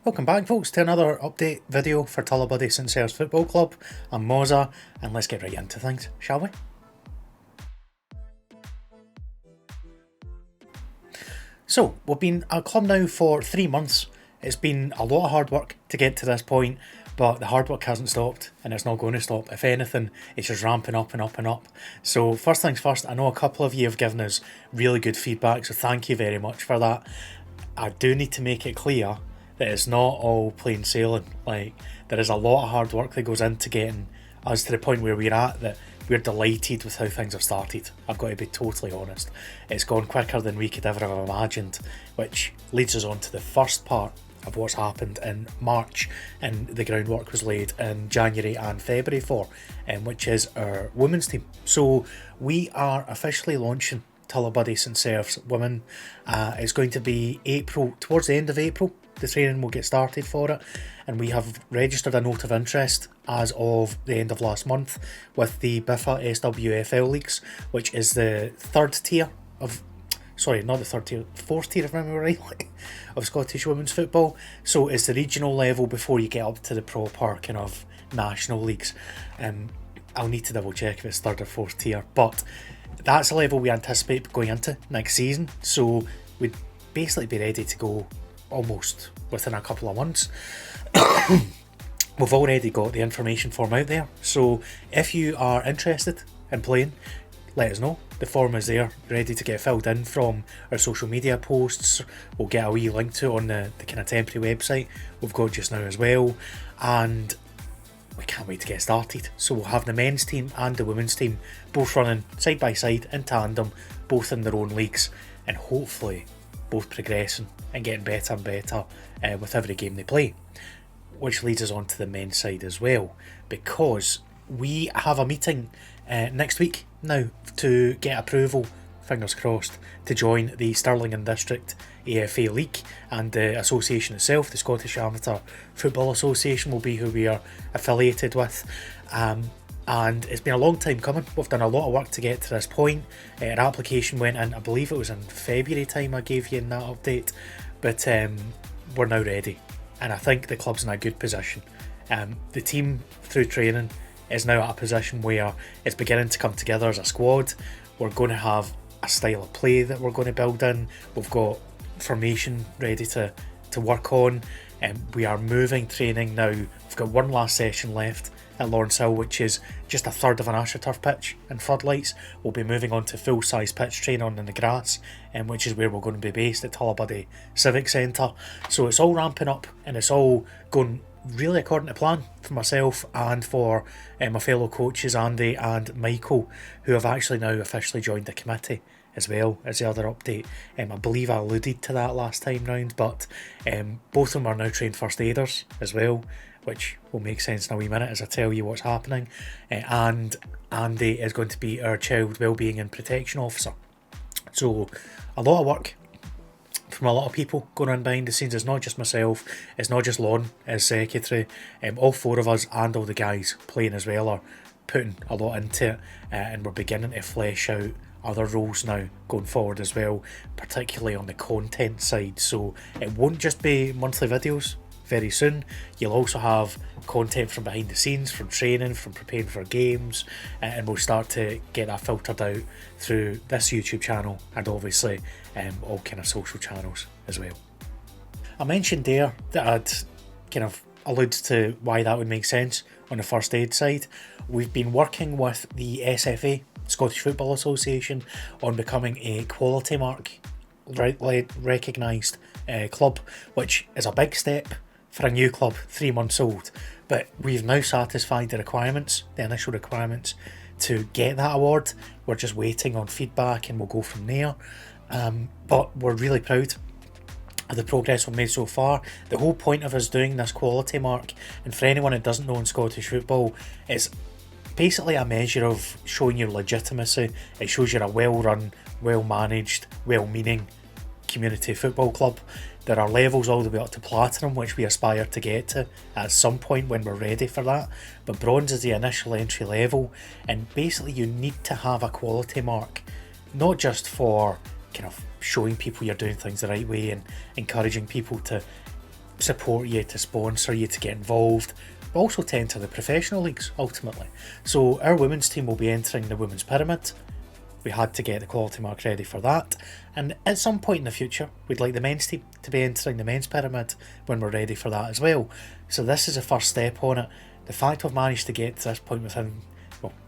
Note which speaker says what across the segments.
Speaker 1: Welcome back, folks, to another update video for Tullibody St Serf's Football Club. I'm Moza, and let's get right into things, shall we? So, we've been a club now for 3 months. It's been a lot of hard work to get to this point, but the hard work hasn't stopped, and it's not going to stop. If anything, it's just ramping up and up and up. So, first things first, I know a couple of you have given us really good feedback, so thank you very much for that. I do need to make it clear that it's not all plain sailing. Like, there is a lot of hard work that goes into getting us to the point where we're at, that we're delighted with how things have started. I've got to be totally honest. It's gone quicker than we could ever have imagined, which leads us on to the first part of what's happened in March, and the groundwork was laid in January and February for, which is our women's team. So we are officially launching Tullibody St Serf's Women. It's going to be April, towards the end of April. The training will get started for it, and we have registered a note of interest as of the end of last month with the BIFA SWFL leagues, which is the third tier of, sorry, not the third tier, fourth tier if I remember rightly, of Scottish women's football. So it's the regional level before you get up to the proper kind of national leagues. I'll need to double check if it's third or fourth tier, but that's the level we anticipate going into next season. So we'd basically be ready to go almost within a couple of months. We've already got the information form out there, so if you are interested in playing, let us know. The form is there, ready to get filled in from our social media posts. We'll get a wee link to it on the kind of temporary website we've got just now as well, and we can't wait to get started. So we'll have the men's team and the women's team both running side by side in tandem, both in their own leagues, and hopefully both progressing and getting better and better with every game they play. Which leads us on to the men's side as well, because we have a meeting next week now to get approval, fingers crossed, to join the Stirling and District AFA League, and the association itself, the Scottish Amateur Football Association, will be who we are affiliated with. And it's been a long time coming. We've done a lot of work to get to this point. Our application went in, I believe it was in February time I gave you in that update, but we're now ready, and I think the club's in a good position. The team, through training, is now at a position where it's beginning to come together as a squad. We're going to have a style of play that we're going to build in. We've got formation ready to work on, and we are moving training now. We've got one last session left at Lawrence Hill, which is just a third of an AstroTurf pitch and floodlights. We'll be moving on to full-size pitch training on the grass, which is where we're going to be based at Tullibody Civic Centre. So it's all ramping up, and it's all going really according to plan for myself and for my fellow coaches Andy and Michael, who have actually now officially joined the committee as well as the other update. I believe I alluded to that last time round, but both of them are now trained first aiders as well, which will make sense in a wee minute as I tell you what's happening. And Andy is going to be our child wellbeing and protection officer. So a lot of work from a lot of people going on behind the scenes. It's not just myself, it's not just Lon as secretary. All four of us and all the guys playing as well are putting a lot into it, and we're beginning to flesh out other roles now going forward as well, particularly on the content side. So it won't just be monthly videos very soon. You'll also have content from behind the scenes, from training, from preparing for games, and we'll start to get that filtered out through this YouTube channel, and obviously all kind of social channels as well. I mentioned there that I'd kind of alluded to why that would make sense on the first aid side. We've been working with the SFA, Scottish Football Association, on becoming a quality mark recognised club, which is a big step for a new club 3 months old, but we've now satisfied the requirements, the initial requirements to get that award. We're just waiting on feedback and we'll go from there, but we're really proud of the progress we've made so far. The whole point of us doing this quality mark, and for anyone who doesn't know in Scottish football, is basically a measure of showing your legitimacy. It shows you're a well-run, well-managed, well-meaning community football club. There are levels all the way up to platinum, which we aspire to get to at some point when we're ready for that, but bronze is the initial entry level, and basically you need to have a quality mark, not just for kind of showing people you're doing things the right way and encouraging people to support you, to sponsor you, to get involved, but also to enter the professional leagues ultimately. So our women's team will be entering the women's pyramid. We had to get the quality mark ready for that, and at some point in the future we'd like the men's team to be entering the men's pyramid when we're ready for that as well. So this is the first step on it. The fact we've managed to get to this point within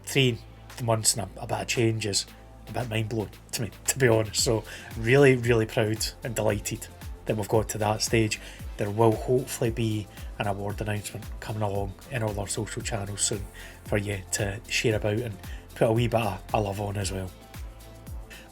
Speaker 1: 3 months and a bit of change is a bit mind-blowing to me, to be honest. So really, really proud and delighted that we've got to that stage. There will hopefully be an award announcement coming along in all our social channels soon for you to share about and put a wee bit of love on as well.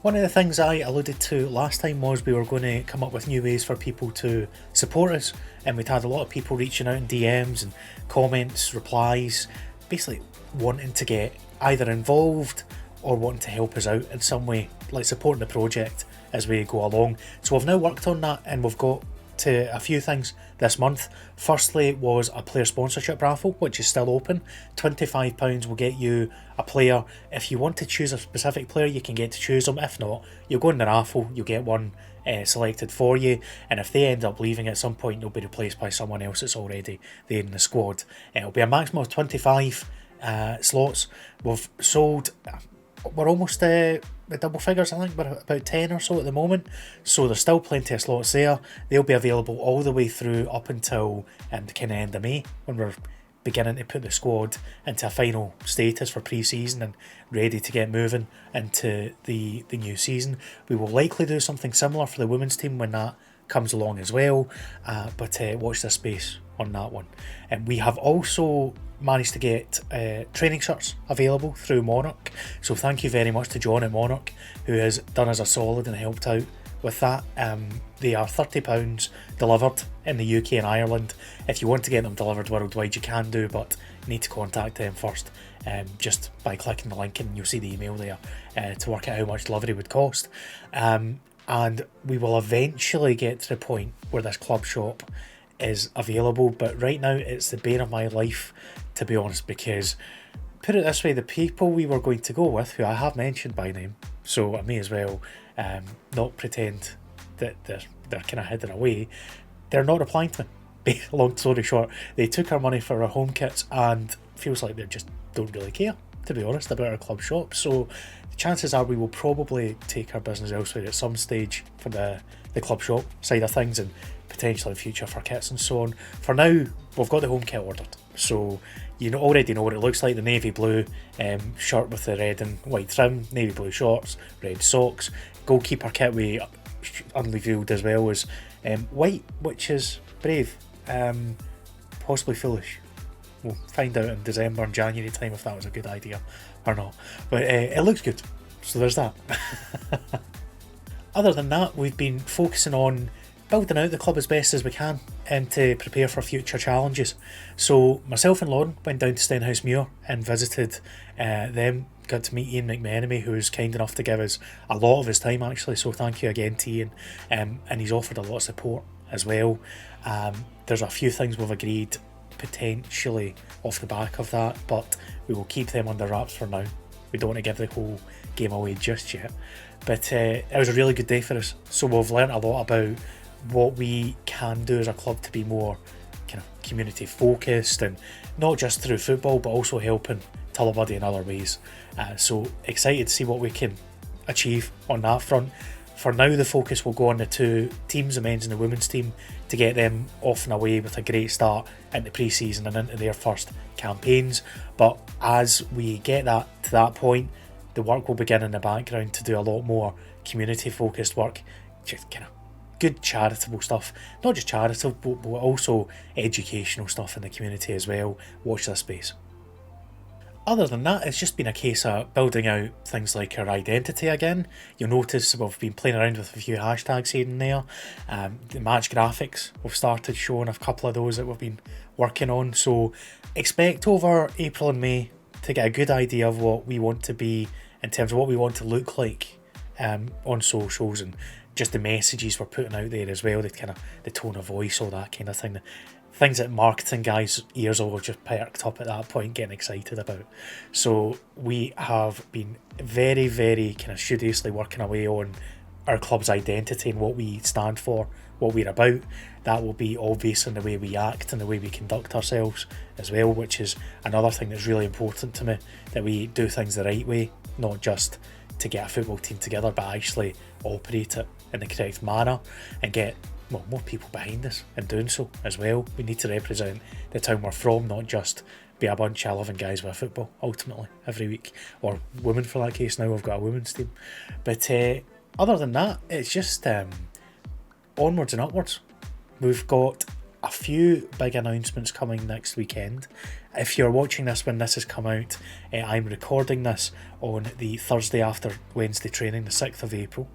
Speaker 1: One of the things I alluded to last time was we were going to come up with new ways for people to support us, and we'd had a lot of people reaching out in DMs and comments, replies, basically wanting to get either involved or wanting to help us out in some way, like supporting the project as we go along. So we've now worked on that, and we've got to a few things this month. Firstly was a player sponsorship raffle, which is still open. £25 will get you a player. If you want to choose a specific player, you can get to choose them. If not, you'll go in the raffle, you'll get one selected for you, and if they end up leaving at some point, they'll be replaced by someone else that's already there in the squad. It'll be a maximum of 25 slots. We've sold, we're almost the double figures, I think we're about 10 or so at the moment, so there's still plenty of slots there. They'll be available all the way through up until the kind of end of May, when we're beginning to put the squad into a final status for pre-season and ready to get moving into the new season. We will likely do something similar for the women's team when that comes along as well, but watch this space on that one. And we have also managed to get training shirts available through Monarch, so thank you very much to John at Monarch, who has done us a solid and helped out with that. They are £30 delivered in the UK and Ireland. If you want to get them delivered worldwide, you can do, but you need to contact them first, just by clicking the link, and you'll see the email there to work out how much delivery would cost. And we will eventually get to the point where this club shop is available, but right now it's the bane of my life, to be honest, because, put it this way, the people we were going to go with, who I have mentioned by name, so I may as well not pretend that they're kind of hidden away, they're not replying to me. Long story short, they took our money for our home kits, and feels like they just don't really care, to be honest, about our club shop. So the chances are we will probably take our business elsewhere at some stage for the club shop side of things, and potentially in future for kits and so on. For now, we've got the home kit ordered, so you already know what it looks like. The navy blue shirt with the red and white trim, navy blue shorts, red socks. Goalkeeper kit we unrevealed as well as white, which is brave, possibly foolish. We'll find out in December and January time if that was a good idea or not, but it looks good, so there's that. Other than that, we've been focusing on building out the club as best as we can and to prepare for future challenges. So myself and Lauren went down to Stenhousemuir and visited them. Got to meet Ian McMenemy, who was kind enough to give us a lot of his time actually, so thank you again to Ian, and he's offered a lot of support as well. There's a few things we've agreed potentially off the back of that, but we will keep them under wraps for now. We don't want to give the whole game away just yet, but it was a really good day for us, so we've learnt a lot about what we can do as a club to be more kind of community focused, and not just through football but also helping Tullibody in other ways. So excited to see what we can achieve on that front. For now, the focus will go on the two teams, the men's and the women's team, to get them off and away with a great start into pre-season and into their first campaigns. But as we get that to that point, the work will begin in the background to do a lot more community focused work, just kind of good charitable stuff, not just charitable but also educational stuff in the community as well. Watch this space. Other than that, it's just been a case of building out things like our identity again. You'll notice we've been playing around with a few hashtags here and there. The match graphics, we've started showing a couple of those that we've been working on, so expect over April and May to get a good idea of what we want to be in terms of what we want to look like on socials, and just the messages we're putting out there as well, the kind of the tone of voice, all that kind of thing. Things that marketing guys' ears will just perked up at that point, getting excited about. So we have been very kind of studiously working away on our club's identity and what we stand for what we're about. That will be obvious in the way we act and the way we conduct ourselves as well, which is another thing that's really important to me, that we do things the right way, not just to get a football team together, but actually operate it in the correct manner and get more people behind us in doing so as well. We need to represent the town we're from, not just be a bunch of 11 guys with a football ultimately every week, or women for that case. Now we've got a women's team, but other than that, it's just onwards and upwards. We've got a few big announcements coming next weekend. If you're watching this when this has come out, I'm recording this on the Thursday after Wednesday training, the 6th of April.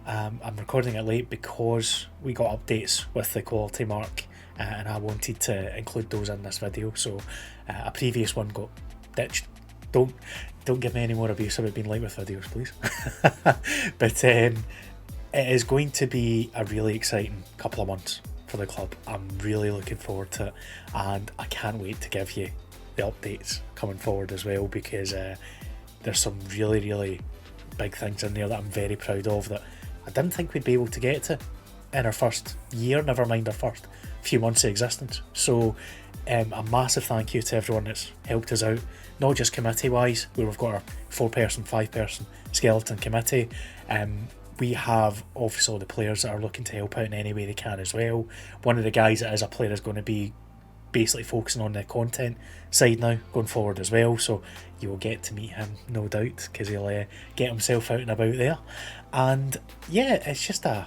Speaker 1: I'm recording it late because we got updates with the quality mark, and I wanted to include those in this video. So a previous one got ditched. Don't give me any more abuse about being late with videos, please. But it is going to be a really exciting couple of months for the club. I'm really looking forward to it, and I can't wait to give you the updates coming forward as well, because there's some really big things in there that I'm very proud of, that I didn't think we'd be able to get to in our first year, never mind our first few months of existence. So a massive thank you to everyone that's helped us out, not just committee wise, where we've got our 4-person, 5-person skeleton committee. We have obviously the players that are looking to help out in any way they can as well. One of the guys that is a player is going to be basically focusing on the content side now going forward as well, so you will get to meet him, no doubt, because he'll get himself out and about there. And yeah, it's just a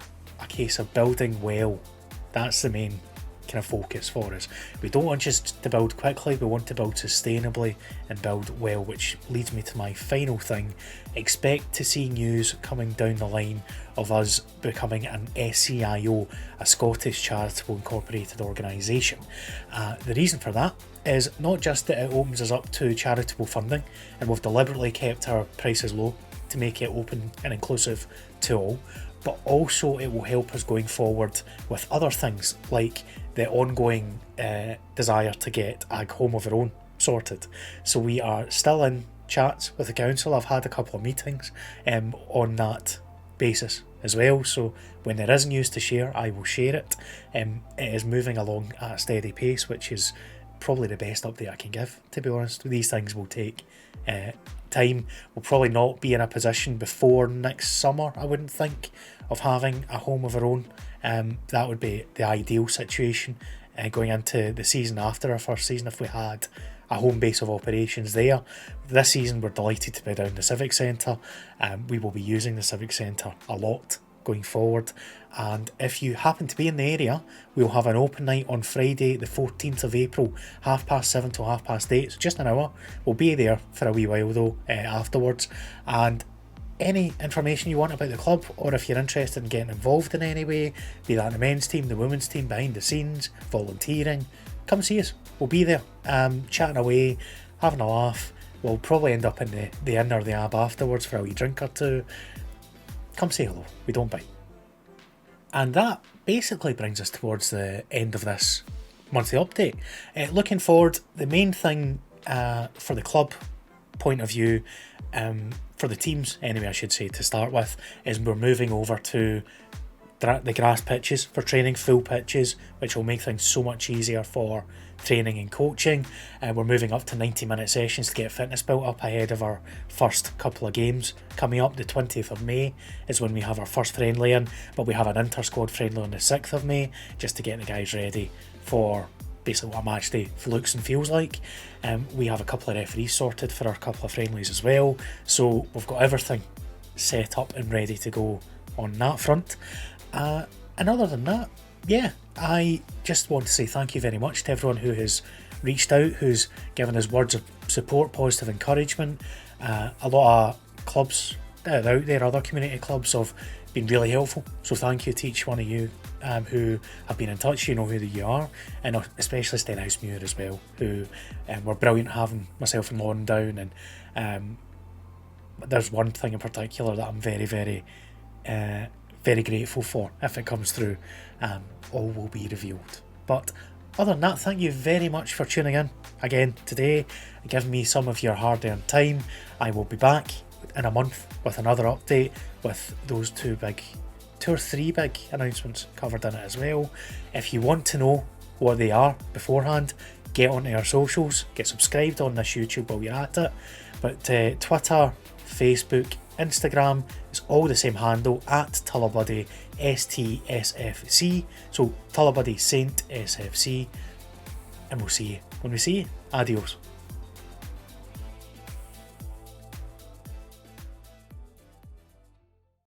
Speaker 1: case of building well. That's the main kind of focus for us. We don't want just to build quickly, we want to build sustainably and build well, which leads me to my final thing. Expect to see news coming down the line of us becoming an SCIO, a Scottish Charitable Incorporated Organisation. The reason for that is not just that it opens us up to charitable funding, and we've deliberately kept our prices low to make it open and inclusive to all, but also it will help us going forward with other things like the ongoing desire to get a home of our own sorted. So we are still in chats with the council. I've had a couple of meetings on that basis as well, so when there is news to share, I will share it. It is moving along at a steady pace, which is probably the best update I can give, to be honest. These things will take time. We'll probably not be in a position before next summer, I wouldn't think, of having a home of our own. That would be the ideal situation going into the season after our first season, if we had a home base of operations there. This season we're delighted to be down the Civic Centre. We will be using the Civic Centre a lot going forward, and if you happen to be in the area, we'll have an open night on Friday the 14th of April, 7:30 till 8:30, so just an hour. We'll be there for a wee while though afterwards, and any information you want about the club, or if you're interested in getting involved in any way, be that the men's team, the women's team, behind the scenes, volunteering, come see us. We'll be there chatting away, having a laugh. We'll probably end up in the inn or the ab afterwards for a wee drink or two. Come say hello, we don't bite. And that basically brings us towards the end of this monthly update. Looking forward, the main thing for the club point of view, for the teams anyway I should say to start with, is we're moving over to the grass pitches for training, full pitches, which will make things so much easier for training and coaching. We're moving up to 90-minute sessions to get fitness built up ahead of our first couple of games coming up. The 20th of May is when we have our first friendly in, but we have an inter-squad friendly on the 6th of May just to get the guys ready for basically what a match day looks and feels like. We have a couple of referees sorted for our couple of friendlies as well, so we've got everything set up and ready to go on that front. And other than that, yeah, I just want to say thank you very much to everyone who has reached out, who's given us words of support, positive encouragement. A lot of clubs out there, other community clubs, have been really helpful, so thank you to each one of you who have been in touch. You know who you are, and especially Stenhousemuir as well, who were brilliant having myself and Lauren down. And there's one thing in particular that I'm very grateful for. If it comes through, all will be revealed. But other than that, thank you very much for tuning in again today and giving me some of your hard-earned time. I will be back in a month with another update with those two big 2 or 3 big announcements covered in it as well. If you want to know what they are beforehand, get onto our socials, get subscribed on this YouTube while you're at it. But Twitter, Facebook, Instagram, it's all the same handle, at Tullibody STSFC. So Tullibody St SFC. And we'll see you when we see you. Adios.